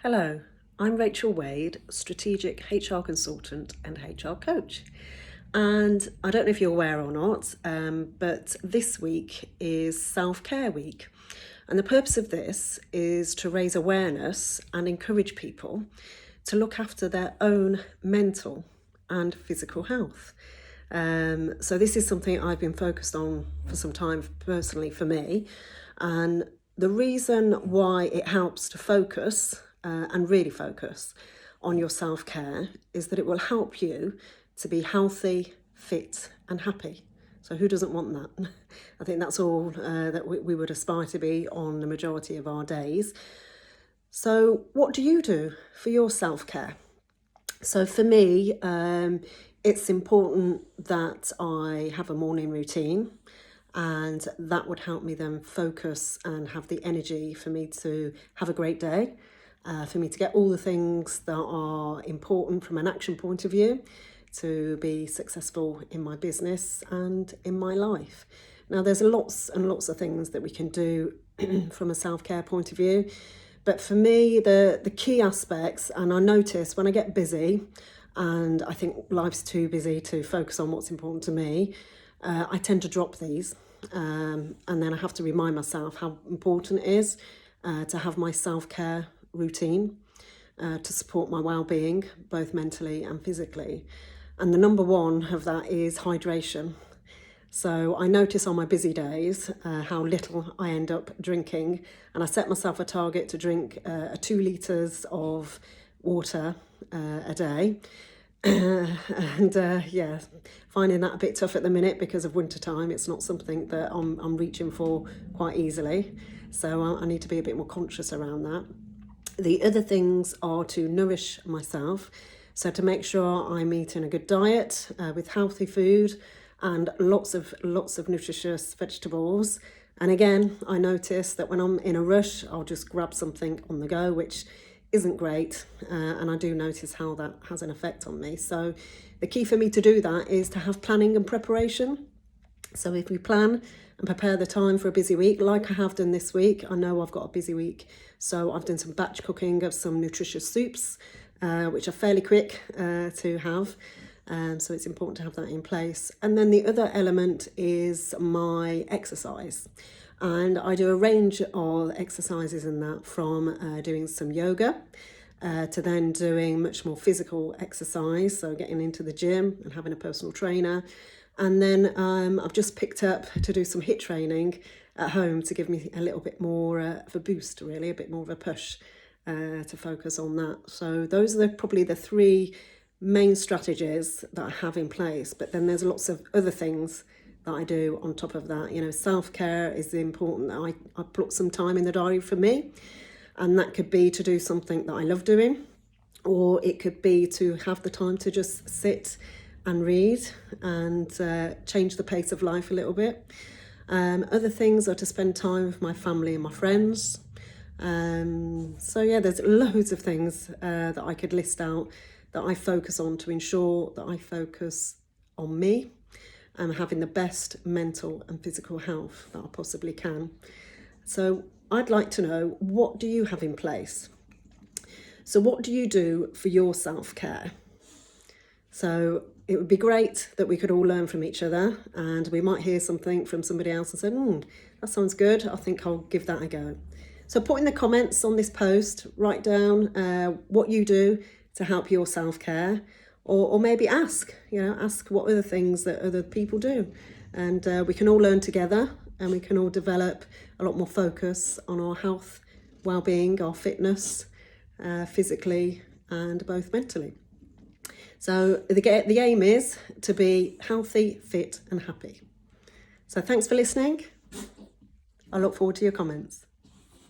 Hello, I'm Rachel Wade, Strategic HR Consultant and HR Coach. And I don't know if you're aware or not, but this week is Self-Care Week. And the purpose of this is to raise awareness and encourage people to look after their own mental and physical health. So this is something I've been focused on for some time personally for me. And the reason why it helps to focus and really focus on your self-care is that it will help you to be healthy, fit and happy. So who doesn't want that? I think that's all that we would aspire to be on the majority of our days. So what do you do for your self-care? So for me, it's important that I have a morning routine, and that would help me then focus and have the energy for me to have a great day, for me to get all the things that are important from an action point of view, to be successful in my business and in my life. Now, there's lots and lots of things that we can do from a self-care point of view. But for me, the key aspects, and I notice when I get busy and I think life's too busy to focus on what's important to me, I tend to drop these. And then I have to remind myself how important it is to have my self-care routine to support my well-being, both mentally and physically. And the number one of that is hydration. So I notice on my busy days how little I end up drinking, and I set myself a target to drink 2 litres of water a day. Yeah, finding that a bit tough at the minute because of winter time. It's not something that I'm reaching for quite easily. So I need to be a bit more conscious around that. The other things are to nourish myself. So to make sure I'm eating a good diet with healthy food and lots of nutritious vegetables. And again, I notice that when I'm in a rush, I'll just grab something on the go, which isn't great. And I do notice how that has an effect on me. So the key for me to do that is to have planning and preparation. So if we plan and prepare the time for a busy week, like I have done this week, I know I've got a busy week. So I've done some batch cooking of some nutritious soups, which are fairly quick to have. So it's important to have that in place. And then the other element is my exercise. And I do a range of exercises in that, from doing some yoga to then doing much more physical exercise. So getting into the gym and having a personal trainer. And then I've just picked up to do some HIIT training at home to give me a little bit more of a boost, really, a bit more of a push to focus on that. So those are probably the 3 main strategies that I have in place. But then there's lots of other things that I do on top of that. You know, self-care is important. I put some time in the diary for me, and that could be to do something that I love doing, or it could be to have the time to just sit and read and change the pace of life a little bit. Other things are to spend time with my family and my friends. So yeah, there's loads of things that I could list out that I focus on to ensure that I focus on me and having the best mental and physical health that I possibly can. So I'd like to know, what do you have in place? So what do you do for your self-care? So it would be great that we could all learn from each other, and we might hear something from somebody else and say, that sounds good, I think I'll give that a go. So put in the comments on this post, write down what you do to help your self-care, or maybe ask what other things that other people do. And we can all learn together, and we can all develop a lot more focus on our health, well-being, our fitness, physically and both mentally. So the aim is to be healthy, fit and happy. So thanks for listening. I look forward to your comments.